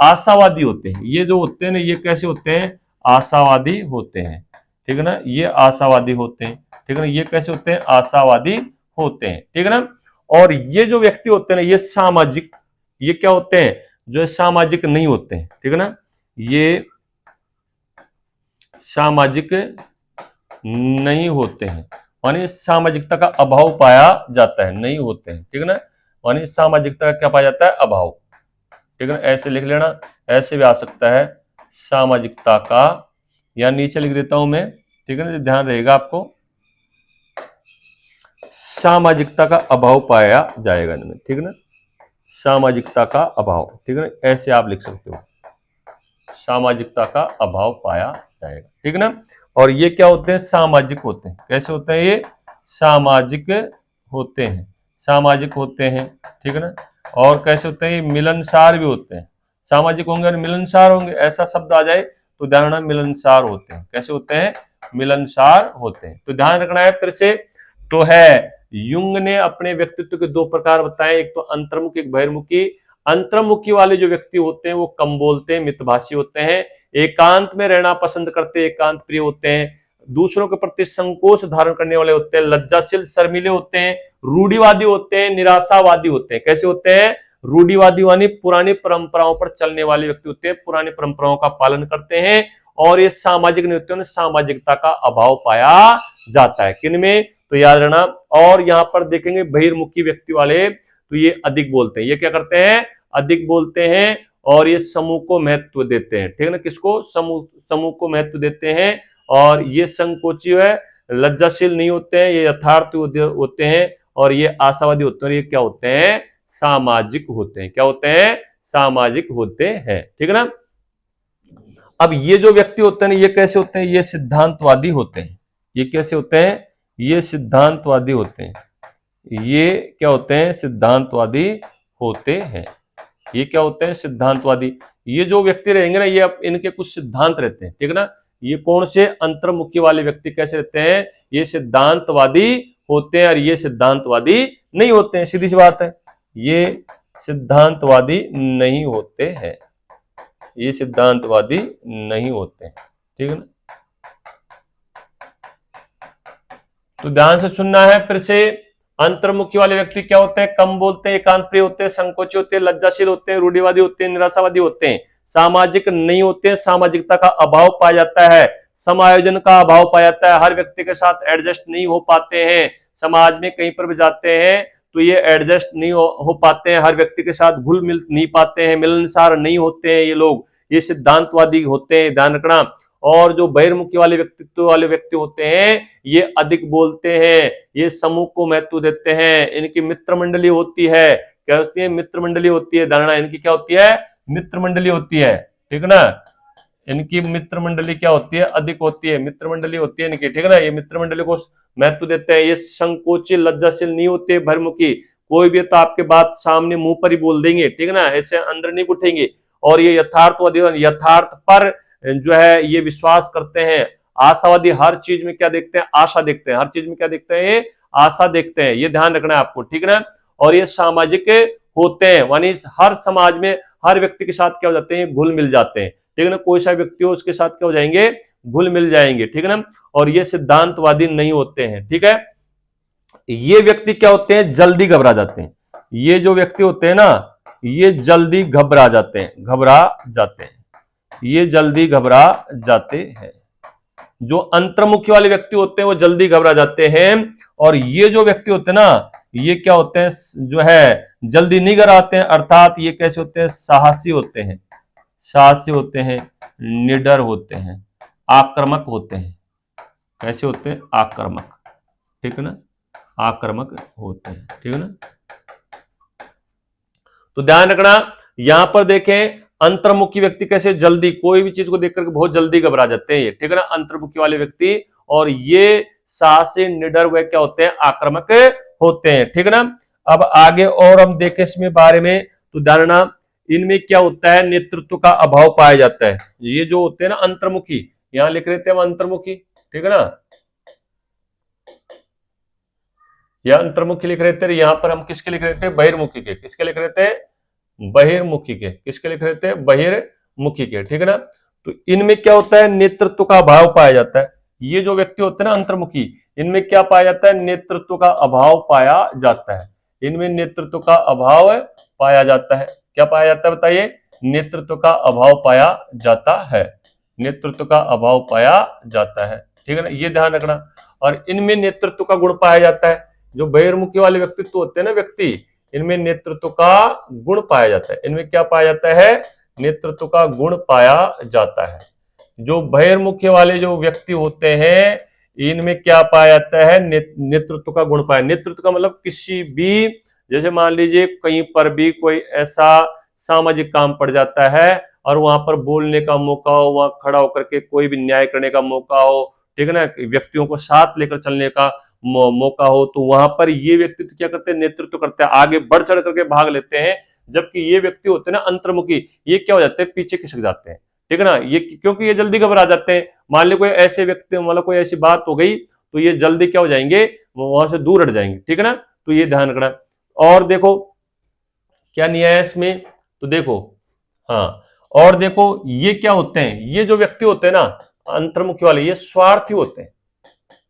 आशावादी होते हैं। ये जो होते हैं ना, ये कैसे होते हैं? आशावादी होते हैं, ठीक है ना। ये आशावादी होते हैं, ठीक है ना। ये कैसे होते हैं? आशावादी होते हैं, ठीक है ना। और ये जो व्यक्ति होते हैं ना, ये सामाजिक, ये क्या होते हैं? जो है सामाजिक नहीं होते हैं, ठीक है ना। ये सामाजिक नहीं होते हैं, यानी सामाजिकता का अभाव पाया जाता है, नहीं होते हैं, ठीक है ना। यानी सामाजिकता का क्या पाया जाता है? अभाव, ठीक है ना। ऐसे लिख लेना, ऐसे भी आ सकता है सामाजिकता का, या नीचे लिख देता हूं मैं, ठीक है ना, ध्यान रहेगा आपको। सामाजिकता का अभाव पाया जाएगा इनमें, ठीक है ना। सामाजिकता का अभाव, ठीक है ना, ऐसे आप लिख सकते हो, सामाजिकता का अभाव पाया जाएगा, ठीक है ना। और ये क्या होते हैं? सामाजिक होते हैं। कैसे होते हैं? ये सामाजिक होते हैं, सामाजिक होते हैं, ठीक है ना। और कैसे होते हैं? ये मिलनसार भी होते हैं। सामाजिक होंगे और मिलनसार होंगे, ऐसा शब्द आ जाए तो ध्यान रखना, मिलनसार होते हैं। कैसे होते हैं? मिलनसार होते हैं। तो ध्यान रखना है फिर से, तो है युंग ने अपने व्यक्तित्व के दो प्रकार बताए, एक तो अंतर्मुखी, एक बहिर्मुखी। अंतर्मुखी वाले जो व्यक्ति होते हैं वो कम बोलते हैं, मितभाषी होते हैं, एकांत में रहना पसंद करते हैं, एकांत प्रिय होते हैं, दूसरों के प्रति संकोच धारण करने वाले होते हैं, लज्जाशील शर्मीले होते हैं, रूढ़िवादी होते हैं, निराशावादी होते हैं। कैसे होते हैं? रूढ़िवादी यानी पुरानी परंपराओं पर चलने वाले व्यक्ति होते हैं, पुरानी परंपराओं का पालन करते हैं। और ये सामाजिक नहीं होते हैं, सामाजिकता का अभाव पाया जाता है। किनमें? तो याद रखना। और यहां पर देखेंगे बहिर्मुखी व्यक्ति वाले, तो ये अधिक बोलते हैं। ये क्या करते हैं? अधिक बोलते हैं, और ये समूह को महत्व देते हैं, ठीक है ना। किसको? समूह को महत्व देते हैं। और ये संकोची है, लज्जाशील नहीं होते हैं, ये यथार्थ होते हैं, और ये आशावादी होते हैं। और ये क्या होते हैं? सामाजिक होते हैं। क्या होते हैं? सामाजिक होते हैं, ठीक है ना। अब ये जो व्यक्ति होते हैं, ये कैसे होते हैं? ये सिद्धांतवादी होते हैं। ये कैसे होते हैं? ये सिद्धांतवादी होते हैं। ये क्या होते हैं? सिद्धांतवादी होते हैं। ये क्या होते हैं? सिद्धांतवादी। ये जो व्यक्ति रहेंगे ना, ये इनके कुछ सिद्धांत रहते हैं, ठीक है ना। ये कौन से? अंतर्मुखी वाले व्यक्ति कैसे रहते हैं? ये सिद्धांतवादी होते हैं, और ये सिद्धांतवादी नहीं होते हैं, सीधी सी बात है। ये सिद्धांतवादी नहीं होते हैं, ये सिद्धांतवादी नहीं होते हैं, ठीक है ना। तो ध्यान से सुनना है फिर से। अंतर्मुखी वाले व्यक्ति क्या होते हैं? कम बोलते हैं, एकांत प्रिय होते हैं, संकोची होते हैं, लज्जाशील होते हैं, रूढ़िवादी होते हैं, निराशावादी होते हैं, सामाजिक नहीं होते हैं, सामाजिकता का अभाव पाया जाता है, समायोजन का अभाव पाया जाता है, हर व्यक्ति के साथ एडजस्ट नहीं हो पाते हैं, समाज में कहीं पर भी जाते हैं तो ये एडजस्ट नहीं हो पाते हैं, हर व्यक्ति के साथ घुल मिल नहीं पाते हैं, मिलनसार नहीं होते हैं ये लोग, ये सिद्धांतवादी होते हैं, ध्यान रखना। और जो बहिर्मुखी वाले व्यक्तित्व वाले व्यक्ति होते हैं, ये अधिक बोलते हैं, ये समूह को महत्व देते हैं, इनकी मित्र मंडली होती है। क्या होती है? मित्र मंडली होती है। धारणा इनकी क्या होती है? मित्र मंडली होती है, ठीक है ना। इनकी मित्र मंडली क्या होती है? अधिक होती है, मित्र मंडली होती है इनकी, ठीक है ना। ये मित्र मंडली को महत्व देते हैं, ये संकोची लज्जाशील नहीं होते, बहिर्मुखी, कोई भी तो आपके बात सामने मुंह पर ही बोल देंगे, ठीक है ना, ऐसे अंदर नहीं उठेंगे। और ये यथार्थवादी, यथार्थ पर जो है ये विश्वास करते हैं। आशावादी हर चीज में क्या देखते हैं? आशा देखते हैं, हर चीज में क्या देखते हैं? ये आशा देखते हैं, ये ध्यान रखना है आपको, ठीक है ना। और ये सामाजिक होते हैं, यानी हर समाज में हर व्यक्ति के साथ क्या हो जाते हैं? घुल मिल जाते हैं, ठीक है ना। कोई सा व्यक्ति हो उसके साथ क्या हो जाएंगे? घुल मिल जाएंगे, ठीक है ना। और ये सिद्धांतवादी नहीं होते हैं, ठीक है। ये व्यक्ति क्या होते हैं? जल्दी घबरा जाते हैं। ये जो व्यक्ति होते हैं ना, ये जल्दी घबरा जाते हैं, घबरा जाते हैं, ये जल्दी घबरा जाते हैं, जो अंतर्मुखी वाले व्यक्ति होते हैं वो जल्दी घबरा जाते हैं, और ये जो व्यक्ति होते हैं ना, ये क्या होते हैं, जो है जल्दी नहीं घबराते हैं, अर्थात ये कैसे होते हैं, साहसी होते हैं, साहसी होते हैं, निडर होते हैं, आक्रामक होते हैं। कैसे होते हैं, आक्रामक, ठीक है ना, आक्रामक होते हैं, ठीक है ना। तो ध्यान रखना, यहां पर देखें अंतर्मुखी व्यक्ति कैसे जल्दी कोई भी चीज को देख करके बहुत जल्दी घबरा जाते हैं, ये ठीक है ना, अंतर्मुखी वाले व्यक्ति। और ये साहसी, निडर, वे क्या होते हैं, आक्रामक होते हैं, ठीक है ना। अब आगे और हम देखें इसमें बारे में, तो ध्यान रखना, इनमें क्या होता है, नेतृत्व का अभाव पाया जाता है। ये जो होते हैं ना अंतर्मुखी, यहां लिख रहे थे हम अंतर्मुखी, ठीक है ना, यह अंतर्मुखी लिख रहे थे, यहां पर हम किसके लिख रहे थे, बहिर्मुखी के। किसके लिख रहे थे, बहिर्मुखी के। किसके लिख रहे थे, बहिर्मुखी के, ठीक है ना। तो इनमें क्या होता है, नेतृत्व का अभाव पाया जाता है। ये जो व्यक्ति होते हैं ना अंतर्मुखी, इनमें क्या पाया जाता है, नेतृत्व का अभाव पाया जाता है। इनमें नेतृत्व का अभाव पाया जाता है। क्या पाया जाता है बताइए, नेतृत्व का अभाव पाया जाता है, नेतृत्व का अभाव पाया जाता है, ठीक है ना, ये ध्यान रखना। और इनमें नेतृत्व का गुण पाया जाता है। जो बहिर्मुखी वाले व्यक्तित्व होते हैं ना व्यक्ति, इनमें नेतृत्व का गुण पाया जाता है। इनमें क्या पाया जाता है, नेतृत्व का गुण पाया जाता है। जो बहिर्मुखी वाले जो व्यक्ति होते हैं, इनमें क्या पाया जाता है, नेतृत्व का गुण पाया। नेतृत्व का मतलब किसी भी, जैसे मान लीजिए कहीं पर भी कोई ऐसा सामाजिक काम पड़ जाता है और वहां पर बोलने का मौका हो, वहां खड़ा होकर के कोई भी न्याय करने का मौका हो, ठीक है ना, व्यक्तियों को साथ लेकर चलने का मौका हो, तो वहां पर ये व्यक्ति तो क्या करते हैं, नेतृत्व करते हैं, आगे बढ़ चढ़ करके भाग लेते हैं। जबकि ये व्यक्ति होते हैं ना अंतर्मुखी, ये क्या हो जाते हैं, पीछे खिसक जाते हैं, ठीक है ना, ये क्योंकि ये जल्दी घबरा जाते हैं। मान लो कोई ऐसे व्यक्ति, मतलब कोई ऐसी बात हो गई तो ये जल्दी क्या हो जाएंगे, वहां से दूर हट जाएंगे, ठीक है ना। तो ये ध्यान रखना। और देखो क्या न्याय है इसमें, तो देखो, हाँ, और देखो ये क्या होते हैं, ये जो व्यक्ति होते हैं ना अंतर्मुखी वाले, ये स्वार्थी होते हैं।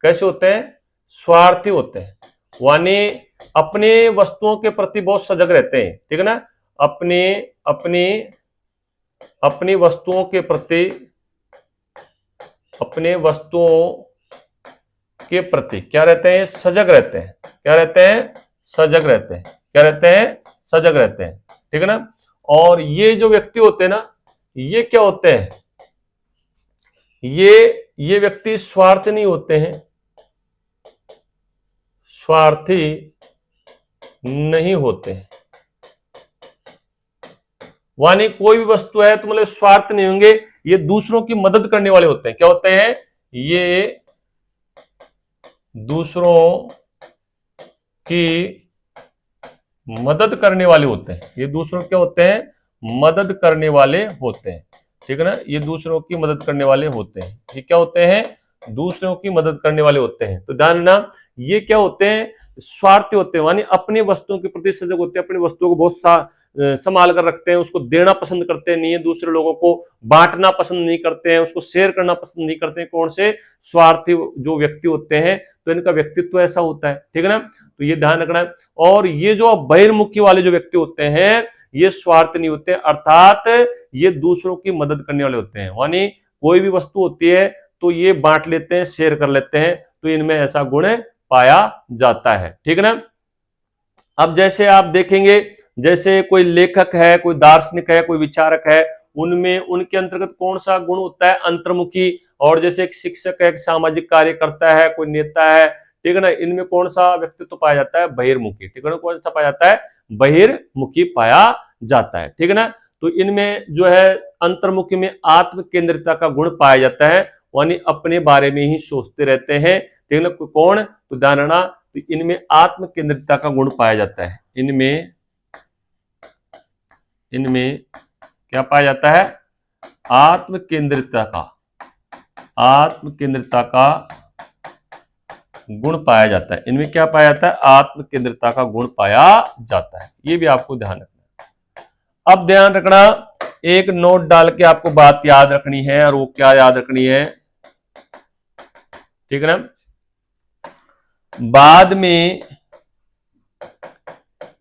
कैसे होते हैं, स्वार्थी होते हैं, यानी अपने वस्तुओं के प्रति बहुत सजग रहते हैं, ठीक है ना, अपने अपनी अपनी वस्तुओं के प्रति, अपने वस्तुओं के प्रति क्या रहते हैं, सजग रहते हैं। क्या रहते हैं, सजग रहते हैं। क्या रहते हैं, सजग रहते हैं, ठीक है ना। और ये जो व्यक्ति होते हैं ना, ये क्या होते हैं, ये व्यक्ति स्वार्थ नहीं होते हैं, स्वार्थी नहीं होते हैं। यानी कोई भी वस्तु है तो मतलब स्वार्थ नहीं होंगे, ये दूसरों की मदद करने वाले होते हैं। क्या होते हैं, ये दूसरों की मदद करने वाले होते हैं। ये दूसरों क्या होते हैं, मदद करने वाले होते हैं, ठीक है ना, ये दूसरों की मदद करने वाले होते हैं। ये क्या होते हैं, दूसरों की मदद करने वाले होते हैं। तो ध्यान रखना, ये क्या होते हैं, स्वार्थी होते हैं, यानी अपनी वस्तुओं के प्रति सजग होते हैं, अपनी वस्तुओं को बहुत संभाल कर रखते हैं, उसको देना पसंद करते नहीं है, दूसरे लोगों को बांटना पसंद नहीं करते हैं, उसको शेयर करना पसंद नहीं करते हैं। कौन से, स्वार्थी जो व्यक्ति होते हैं, तो इनका व्यक्तित्व ऐसा होता है, ठीक है ना। तो ये ध्यान रखना है। और ये जो बहिर्मुखी वाले जो व्यक्ति होते हैं, ये स्वार्थ नहीं होते, अर्थात ये दूसरों की मदद करने वाले होते हैं, यानी कोई भी वस्तु होती है तो ये बांट लेते हैं, शेयर कर लेते हैं, तो इनमें ऐसा गुण पाया जाता है, ठीक है ना। अब जैसे आप देखेंगे, जैसे कोई लेखक है, कोई दार्शनिक है, कोई विचारक है, उनमें उनके अंतर्गत कौन सा गुण होता है, अंतर्मुखी। और जैसे एक शिक्षक है, एक सामाजिक कार्यकर्ता है, कोई नेता है, ठीक है ना, इनमें कौन सा व्यक्तित्व पाया जाता है, बहिर्मुखी, ठीक है ना, कौन सा पाया जाता है, बहिर्मुखी पाया जाता है, ठीक है ना। तो इनमें जो है अंतर्मुखी में आत्म केंद्रितता का गुण पाया जाता है, यानी अपने बारे में ही सोचते रहते हैं, ठीक है ना। कौन, तो ध्यान रखना, तो इनमें आत्म केंद्रितता का गुण पाया जाता है। इनमें क्या पाया जाता है, आत्म केंद्रितता का गुण पाया जाता है। इनमें क्या पाया जाता है, आत्म केंद्रितता का गुण पाया जाता है। ये भी आपको ध्यान रखना है। अब ध्यान रखना, एक नोट डाल के आपको बात याद रखनी है, और वो क्या याद रखनी है, ठीक है ना। बाद में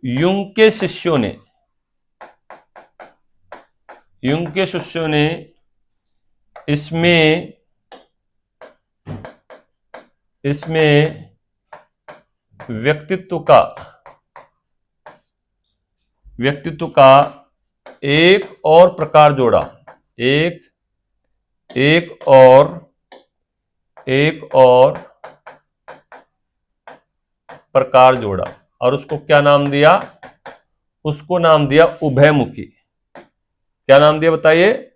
युंग के शिष्यों ने इसमें इसमें व्यक्तित्व का एक और प्रकार जोड़ा, एक और प्रकार जोड़ा और उसको क्या नाम दिया? उसको नाम दिया उभयमुखी। क्या नाम दिया बताइए?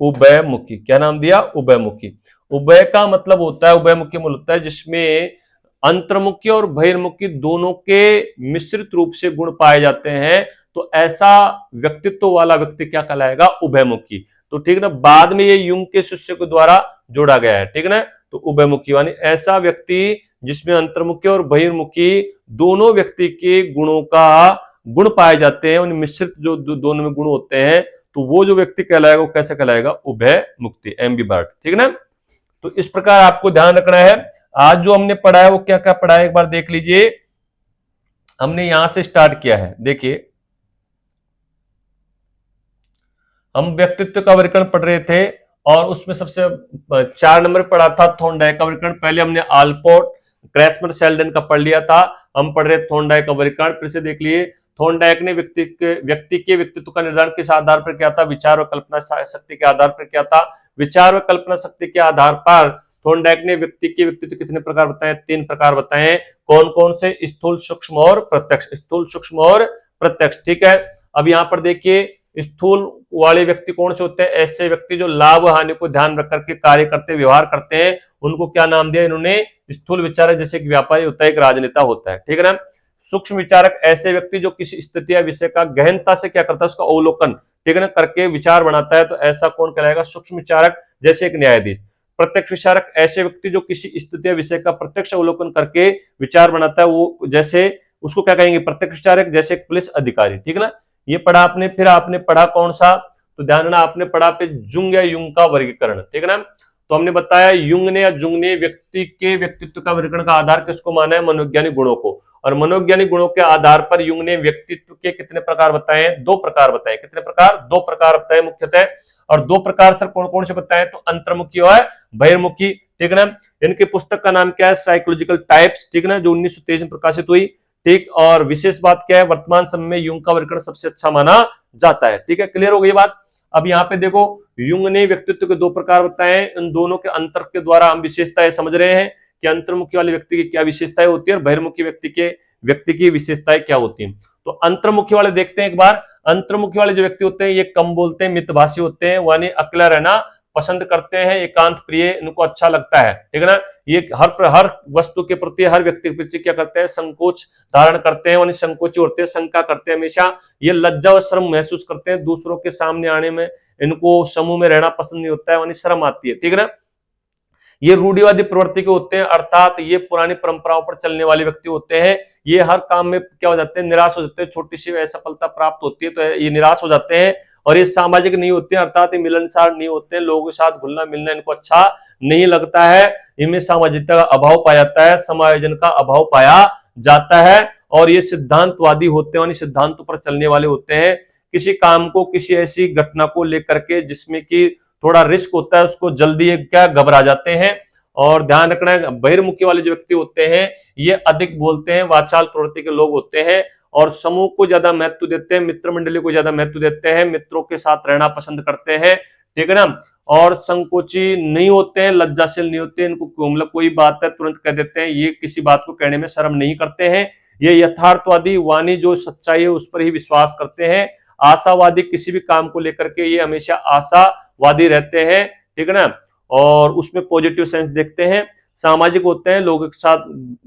उभयमुखी। क्या नाम दिया? उभयमुखी। उभय का मतलब होता है, उभयमुखी मतलब होता है जिसमें अंतर्मुखी और बहिर्मुखी दोनों के मिश्रित रूप से गुण पाए जाते हैं, तो ऐसा व्यक्तित्व वाला व्यक्ति क्या कहलाएगा? उभयमुखी। तो ठीक ना, बाद में ये युंग के शिष्य के द्वारा जोड़ा गया है, ठीक ना। तो उभयमुखी यानी ऐसा व्यक्ति जिसमें अंतर्मुखी और बहिर्मुखी दोनों व्यक्ति के गुणों का गुण पाए जाते हैं, उन मिश्रित जो दोनों में गुण होते हैं, तो वो जो व्यक्ति कहलाएगा वो कैसे कहलाएगा? उभय मुक्ति, एम्बिवर्ट, ठीक ना। तो इस प्रकार आपको ध्यान रखना है। आज जो हमने पढ़ा है वो क्या क्या पढ़ा है एक बार देख लीजिए। हमने यहां से स्टार्ट किया है, देखिए हम व्यक्तित्व का वर्गीकरण पढ़ रहे थे और उसमें सबसे 4 नंबर पढ़ा था थॉर्नडाइक का वर्गीकरण। पहले हमने आलपोर्ट, क्रेसमर, शेल्डन का पढ़ लिया था। हम पढ़ रहे थॉर्नडाइक का वर्गीकरण, फिर से देख लिए। थॉर्नडाइक ने व्यक्ति के व्यक्तित्व का निर्धारण किस आधार पर किया था? विचार व कल्पना शक्ति के आधार पर किया था। विचार व कल्पना शक्ति के आधार पर थॉर्नडाइक ने व्यक्ति के व्यक्तित्व कितने प्रकार बताए? 3 प्रकार बताए। कौन कौन से? स्थूल, सूक्ष्म और प्रत्यक्ष। स्थूल, सूक्ष्म और प्रत्यक्ष, ठीक है। अब यहां पर देखिए स्थूल वाले व्यक्ति कौन से होते हैं? ऐसे व्यक्ति जो लाभ हानि को ध्यान रख करके कार्य करते, व्यवहार करते हैं, उनको क्या नाम दिया इन्होंने? स्थूल विचारक। जैसे एक व्यापारी होता है, एक राजनेता होता है, ठीक है ना। सूक्ष्म विचारक ऐसे व्यक्ति जो किसी स्थिति या विषय का गहनता से क्या करता है? उसका अवलोकन, ठीक है ना, करके विचार बनाता है, तो ऐसा कौन कहलाएगा? सूक्ष्म विचारक, जैसे एक न्यायाधीश। प्रत्यक्ष विचारक ऐसे व्यक्ति जो किसी स्थिति या विषय का प्रत्यक्ष अवलोकन करके विचार बनाता है, वो जैसे उसको क्या कहेंगे? प्रत्यक्ष विचारक, जैसे एक पुलिस अधिकारी, ठीक है ना। ये पढ़ा आपने। फिर आपने पढ़ा कौन सा? तो ध्यान देना, आपने पढ़ा पे जुंग या युंग का वर्गीकरण, ठीक है ना। तो हमने बताया युंग ने या जुंग ने व्यक्ति के व्यक्तित्व का वर्गीकरण का आधार किसको माना है? मनोवैज्ञानिक गुणों को। और मनोवैज्ञानिक गुणों के आधार पर युंग ने व्यक्तित्व के कितने प्रकार बताए? 2 प्रकार बताए। कितने प्रकार? 2 प्रकार बताए मुख्यतः। और 2 प्रकार सर कौन कौन से बताए? तो अंतर्मुखी और बहिर्मुखी, ठीक है ना। इनकी पुस्तक का नाम क्या है? साइकोलॉजिकल टाइप्स, ठीक है ना, जो 1923 में प्रकाशित हुई, ठीक। और विशेष बात क्या है? वर्तमान समय में युंग का वर्गीकरण सबसे अच्छा माना जाता है, ठीक है। क्लियर हो गई बात। अब यहाँ पे देखो, युंग ने व्यक्तित्व के 2 प्रकार बताए हैं। इन दोनों के अंतर के द्वारा हम विशेषताएं समझ रहे हैं कि अंतर्मुखी वाले व्यक्ति की क्या विशेषताएं होती है और बहिर्मुखी व्यक्ति की विशेषताएं क्या होती हैं। तो अंतर्मुखी वाले देखते हैं एक बार। अंतर्मुखी वाले जो व्यक्ति होते हैं ये कम बोलते हैं, मितभाषी होते हैं, यानी अकेला रहना पसंद करते हैं, एकांत प्रिय, इनको अच्छा लगता है, ठीक है ना। ये हर वस्तु के प्रति, हर व्यक्ति के प्रति क्या करते हैं? संकोच धारण करते हैं, यानी संकोची होते हैं, शंका करते हैं हमेशा। ये लज्जा और शर्म महसूस करते हैं, दूसरों के सामने आने में इनको समूह में रहना पसंद नहीं होता है, यानी शर्म आती है, ठीक है ना। ये रूढ़िवादी प्रवृत्ति के होते हैं, अर्थात ये पुरानी परंपराओं पर चलने वाले व्यक्ति होते हैं। ये हर काम में क्या हो जाते हैं? निराश हो जाते हैं। छोटी सी असफलता प्राप्त होती है तो ये निराश हो जाते हैं। और ये सामाजिक नहीं होते हैं, अर्थात ये मिलनसार नहीं होते हैं, लोगों के साथ घुलना मिलना इनको अच्छा नहीं लगता है। इनमें सामाजिकता का अभाव पाया जाता है, समायोजन का अभाव पाया जाता है। और ये सिद्धांतवादी होते हैं, सिद्धांतों पर चलने वाले होते हैं। किसी काम को, किसी ऐसी घटना को लेकर के जिसमें कि थोड़ा रिस्क होता है, उसको जल्दी क्या घबरा जाते हैं। और ध्यान रखना है, बहिर्मुखी वाले जो व्यक्ति होते हैं ये अधिक बोलते हैं, वाचाल प्रवृत्ति के लोग होते हैं और समूह को ज्यादा महत्व देते हैं, मित्र मंडली को ज्यादा महत्व देते हैं, मित्रों के साथ रहना पसंद करते हैं, ठीक है ना। और संकोची नहीं होते हैं, लज्जाशील नहीं होते हैं, इनको मतलब कोई बात है तुरंत कह देते हैं, ये किसी बात को कहने में शर्म नहीं करते हैं। ये यथार्थवादी, वाणी जो सच्चाई है उस पर ही विश्वास करते हैं। आशावादी, किसी भी काम को लेकर के ये हमेशा आशावादी रहते हैं, ठीक है ना, और उसमें पॉजिटिव सेंस देखते हैं। सामाजिक होते हैं, लोगों के साथ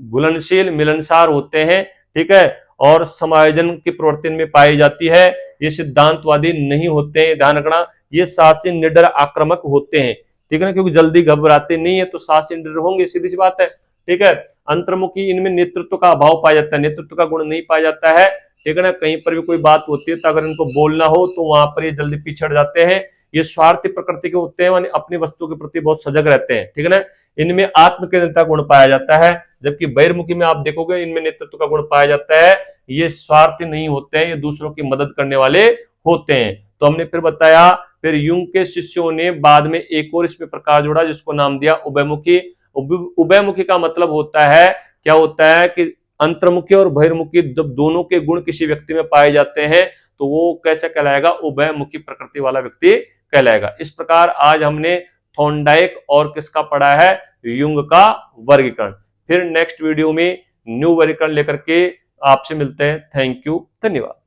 घुलनशील, मिलनसार होते हैं, ठीक है, और समायोजन की प्रवृत्ति में पाई जाती है। ये सिद्धांतवादी नहीं होते हैं, ध्यान रखना। ये साहसी, निडर, आक्रामक होते हैं, ठीक है ना, क्योंकि जल्दी घबराते नहीं है तो साहसी, निडर होंगे, सीधी सी बात है, ठीक है। अंतर्मुखी, इनमें नेतृत्व का अभाव पाया जाता है, नेतृत्व का गुण नहीं पाया जाता है, ठीक है ना। कहीं पर भी कोई बात होती है तो अगर इनको बोलना हो तो वहां पर ये जल्दी पिछड़ जाते हैं। ये स्वार्थी प्रकृति के होते हैं, यानी अपनी वस्तु के प्रति बहुत सजग रहते हैं, ठीक है ना। इनमें आत्मकेंद्रिता गुण पाया जाता है, जबकि बहिर्मुखी में आप देखोगे इनमें नेतृत्व का गुण पाया जाता है। ये स्वार्थी नहीं होते हैं, ये दूसरों की मदद करने वाले होते हैं। तो हमने फिर बताया, फिर युंग के शिष्यों ने बाद में एक और इसमें प्रकार जोड़ा जिसको नाम दिया उभयमुखी। उभयमुखी का मतलब होता है, क्या होता है कि अंतर्मुखी और बहिर्मुखी जब दोनों के गुण किसी व्यक्ति में पाए जाते हैं तो वो कैसे कहलाएगा, उभयमुखी प्रकृति वाला व्यक्ति कहलाएगा। इस प्रकार आज हमने थॉर्नडाइक और किसका पढ़ा है, युंग का वर्गीकरण। फिर नेक्स्ट वीडियो में न्यू वर्गीकरण लेकर के आपसे मिलते हैं। थैंक यू, धन्यवाद।